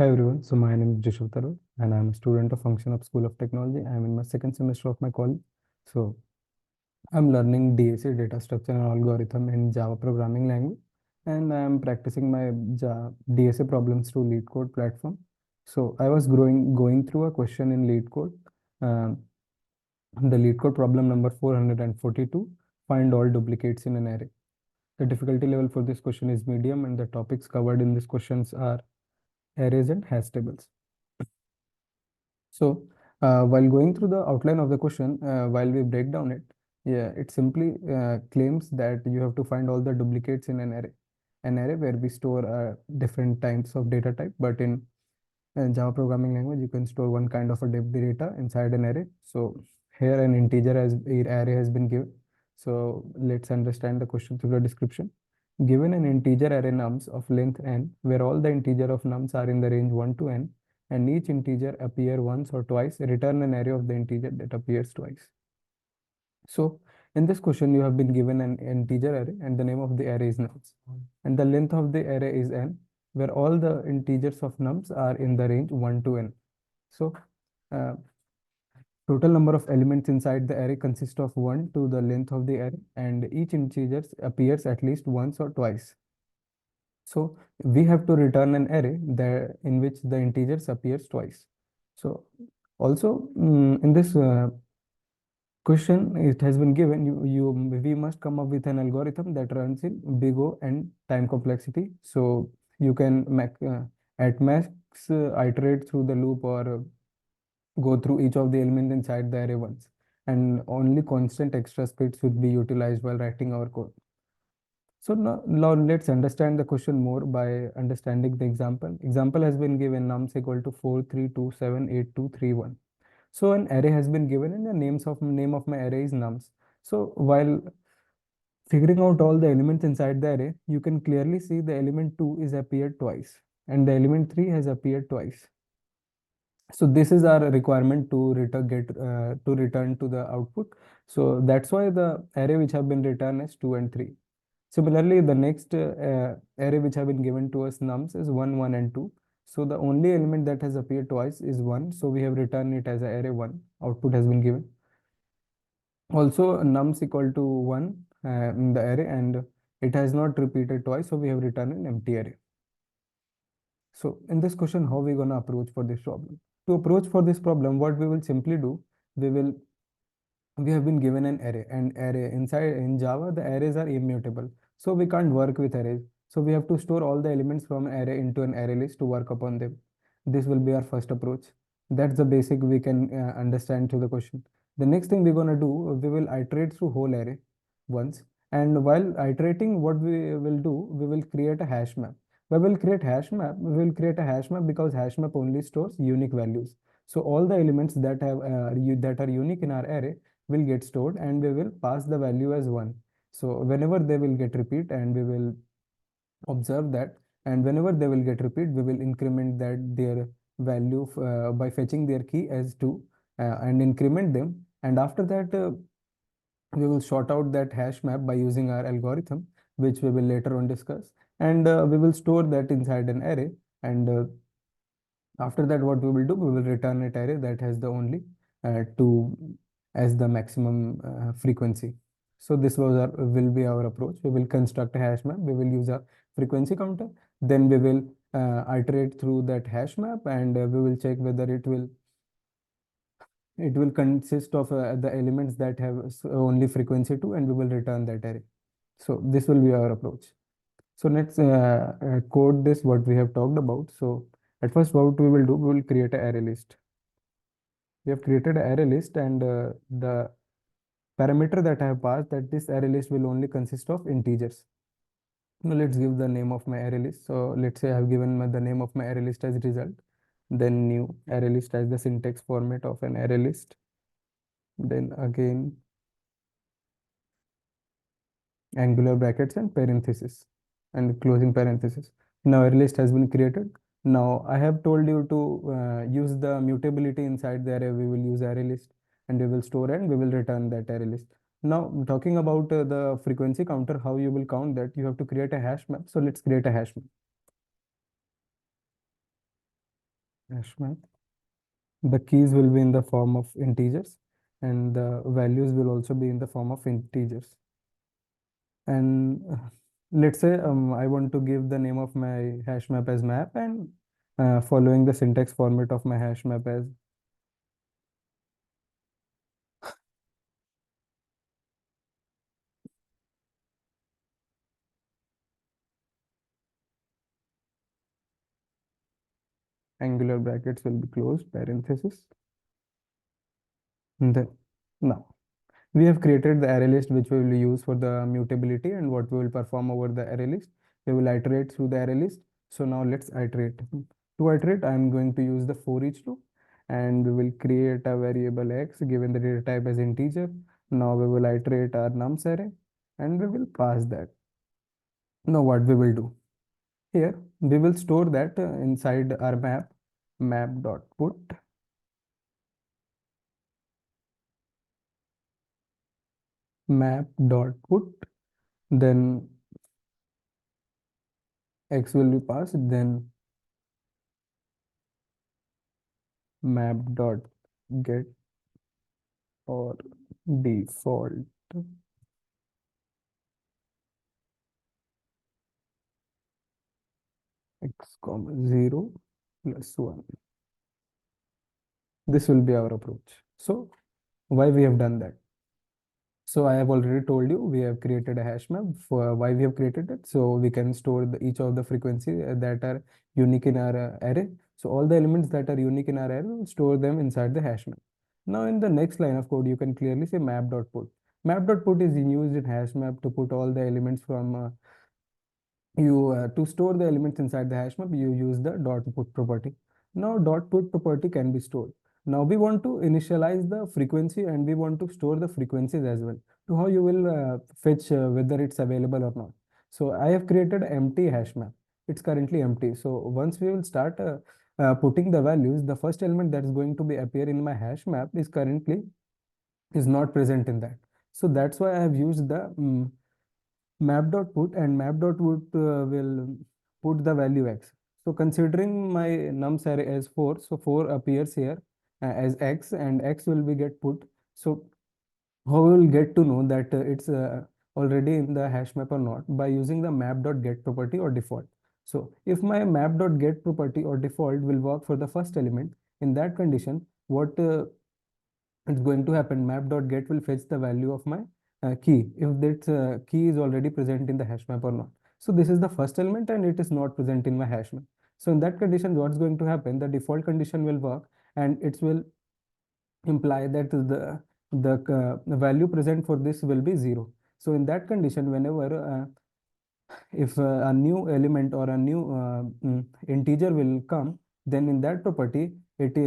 Hi everyone, so my name is Jishav Tarur and I'm a student of Function of School of Technology. I'm in my second semester of my college. So I'm learning DSA, data structure and algorithm in Java programming language, and I'm practicing my DSA problems through LeetCode platform. So I was going through a question in LeetCode, um, the LeetCode problem number 442, find all duplicates in an array. The difficulty level for this question is medium, and the topics covered in these questions are arrays and hash tables. So, while going through the outline of the question, while we break down it, yeah, it simply claims that you have to find all the duplicates in an array where we store different types of data type. But in Java programming language, you can store one kind of a data inside an array. So here an integer as array has been given. So let's understand the question through the description. Given an integer array nums of length n, where all the integer of nums are in the range 1 to n, and each integer appear once or twice, return an array of the integer that appears twice. So in this question, you have been given an integer array and the name of the array is nums. And the length of the array is n, where all the integers of nums are in the range 1 to n. So uh, total number of elements inside the array consists of 1 to the length of the array, and each integer appears at least once or twice. So we have to return an array that in which the integers appears twice. So also in this question, it has been given we must come up with an algorithm that runs in big O and time complexity. So you can at max iterate through the loop or go through each of the elements inside the array once, and only constant extra scripts would be utilized while writing our code. So now let's understand the question more by understanding the example. Example has been given nums equal to 4, 3, 2, 7, 8, 2, 3, 1. So an array has been given and the name of my array is nums. So while figuring out all the elements inside the array, you can clearly see the element 2 is appeared twice and the element 3 has appeared twice. So this is our requirement to return to the output. So that's why the array which have been returned is 2 and 3. Similarly, the next array which have been given to us nums is 1, 1 and 2. So the only element that has appeared twice is 1. So we have returned it as a array 1. Output has been given. Also nums equal to 1 in the array, and it has not repeated twice. So we have returned an empty array. So in this question, how we gonna approach for this problem? To approach for this problem, what we will simply do, we have been given an array, and array inside in Java, the arrays are immutable. So we can't work with arrays. So we have to store all the elements from an array into an array list to work upon them. This will be our first approach. That's the basic we can understand to the question. The next thing we're gonna do, we will iterate through whole array once. And while iterating, what we will do, we will create a hash map. We will create hash map. We will create a hash map because hash map only stores unique values. So all the elements that have that are unique in our array will get stored, and we will pass the value as 1. So whenever they will get repeat, and we will observe that, and whenever they will get repeat, we will increment that their value by fetching their key as 2 and increment them. And after that, we will sort out that hash map by using our algorithm, which we will later on discuss. And we will store that inside an array. And after that, what we will do, we will return an array that has the only 2 as the maximum frequency. So this will be our approach. We will construct a hash map. We will use a frequency counter. Then we will iterate through that hash map, and we will check whether it will consist of the elements that have only frequency 2, and we will return that array. So this will be our approach. So let's code this what we have talked about. So at first, what we will do, we will create an array list. We have created an array list, and the parameter that I have passed, that this array list will only consist of integers. Now let's give the name of my array list. So let's say I have given the name of my array list as result, then new array list as the syntax format of an array list. Then again angular brackets and parenthesis and closing parenthesis. Now array list has been created. Now I have told you to use the mutability inside the array. We will use array list, and we will store and we will return that array list. Now talking about the frequency counter, how you will count that, you have to create a hash map. So let's create a hash map. hash map. The keys will be in the form of integers, and the values will also be in the form of integers. And let's say I want to give the name of my hash map as map, and following the syntax format of my hash map as angular brackets will be closed, parenthesis. And then now we have created the array list which we will use for the mutability and what we will perform over the array list. We will iterate through the array list. So now let's iterate. To iterate, I am going to use the for each loop, and we will create a variable x given the data type as integer. Now we will iterate our nums array and we will pass that. Now what we will do here, we will store that inside our map.put map.put, then x will be passed, then map.get or default x comma 0 plus 1. This will be our approach. So why we have done that? So I have already told you we have created a hash map for why we have created it. So we can store each of the frequency that are unique in our array. So all the elements that are unique in our array, we'll store them inside the hash map. Now in the next line of code, you can clearly say map.put. Map.put is used in hash map to put all the elements from you to store the elements inside the hash map. You use the dot put property. Now dot put property can be stored. Now we want to initialize the frequency and we want to store the frequencies as well. To how you will fetch whether it's available or not. So I have created empty hash map. It's currently empty. So once we will start putting the values, the first element that is going to be appear in my hash map is not present in that. So that's why I have used the map.put, and map.put will put the value x. So considering my nums array as 4, so 4 appears here as x, and x will be get put. So how we will get to know that it's already in the hash map or not? By using the map.get property or default. So if my map.get property or default will work for the first element, in that condition, what it's going to happen, map.get will fetch the value of my key if that key is already present in the hash map or not. So this is the first element and it is not present in my hash map. So in that condition, what's going to happen, the default condition will work and it will imply that the value present for this will be 0. So in that condition, whenever if a new element or a new integer will come, then in that property it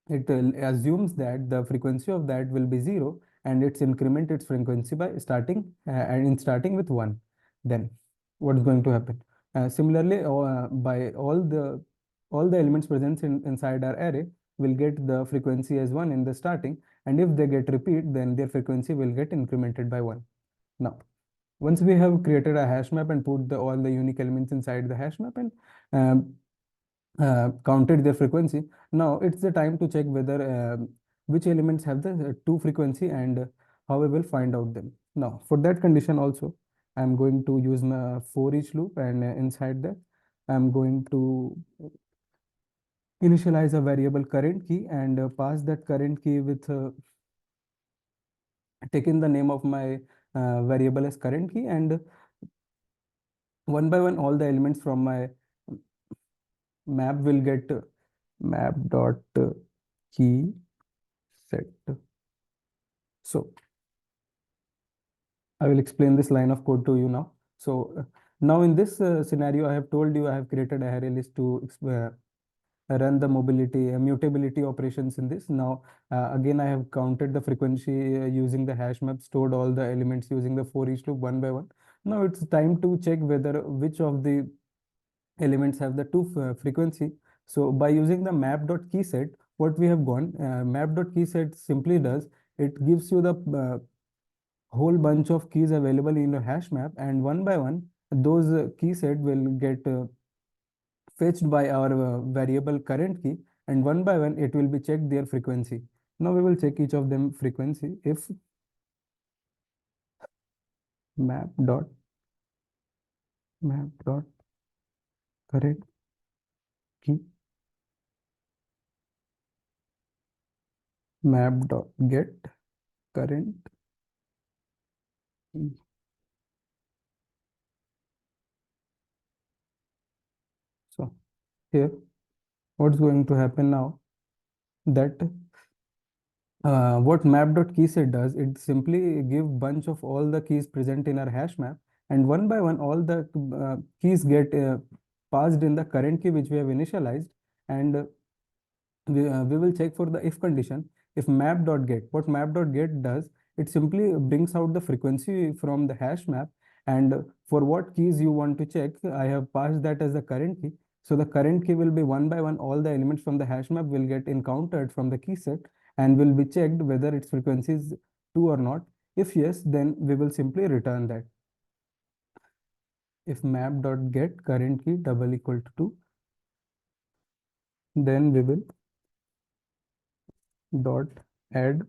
assumes that the frequency of that will be 0 and it's increment its frequency by starting with 1. Then what's going to happen? Similarly, by all the elements present inside our array will get the frequency as 1 in the starting, and if they get repeat, then their frequency will get incremented by 1. Now once we have created a hash map and put all the unique elements inside the hash map and um, counted their frequency. Now it's the time to check whether which elements have the two frequency and how we will find out them. Now for that condition also, I'm going to use my for each loop, and inside that I'm going to initialize a variable current key and pass that current key with taking the name of my variable as current key, and one by one all the elements from my map will get map dot key set. So I will explain this line of code to you now. So now in this scenario, I have told you I have created a array list to run the mobility mutability operations in this. Now again, I have counted the frequency using the hash map, stored all the elements using the for each loop one by one. Now it's time to check whether which of the elements have the two frequency. So by using the map.keyset, what we have gone, map.keyset simply does, it gives you the whole bunch of keys available in your hash map, and one by one those key set will get fetched by our variable current key, and one by one it will be checked their frequency. Now we will check each of them frequency. If map dot current key map.get current key. So here what's going to happen now, that what map.keyset does, it simply give bunch of all the keys present in our hash map, and one by one all the keys get passed in the current key which we have initialized, and we will check for the if condition. If map.get, what map.get does, it simply brings out the frequency from the hash map, and for what keys you want to check, I have passed that as the current key. So the current key will be one by one, all the elements from the hash map will get encountered from the key set and will be checked whether its frequency is 2 or not. If yes, then we will simply return that. If map.get current key double equal to 2, then we will dot add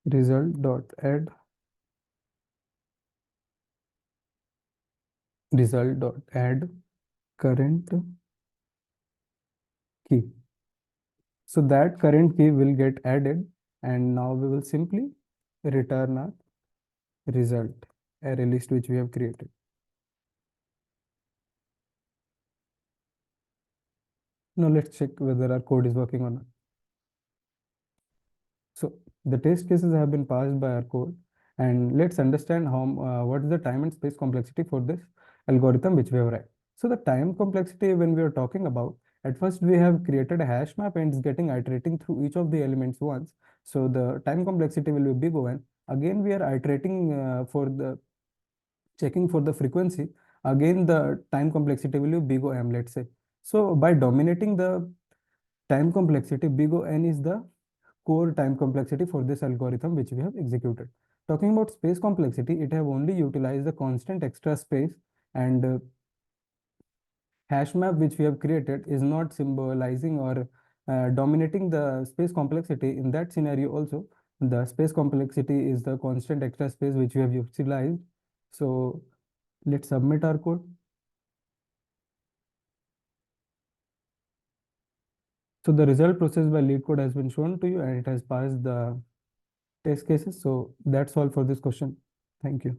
result.add result.add current key. So that current key will get added, and now we will simply return our result array list which we have created. Now let's check whether our code is working or not. So the test cases have been passed by our code, and let's understand how what is the time and space complexity for this algorithm which we have write. So the time complexity, when we are talking about, at first we have created a hash map and it's getting iterating through each of the elements once. So the time complexity will be big O n. Again we are iterating for the checking for the frequency. Again the time complexity will be big O m, let's say. So by dominating the time complexity, big O n is the core time complexity for this algorithm which we have executed. Talking about space complexity, it have only utilized the constant extra space, and hash map which we have created is not symbolizing or dominating the space complexity. In that scenario also, the space complexity is the constant extra space which we have utilized. So let's submit our code. So the result processed by LeetCode has been shown to you, and it has passed the test cases. So that's all for this question. Thank you.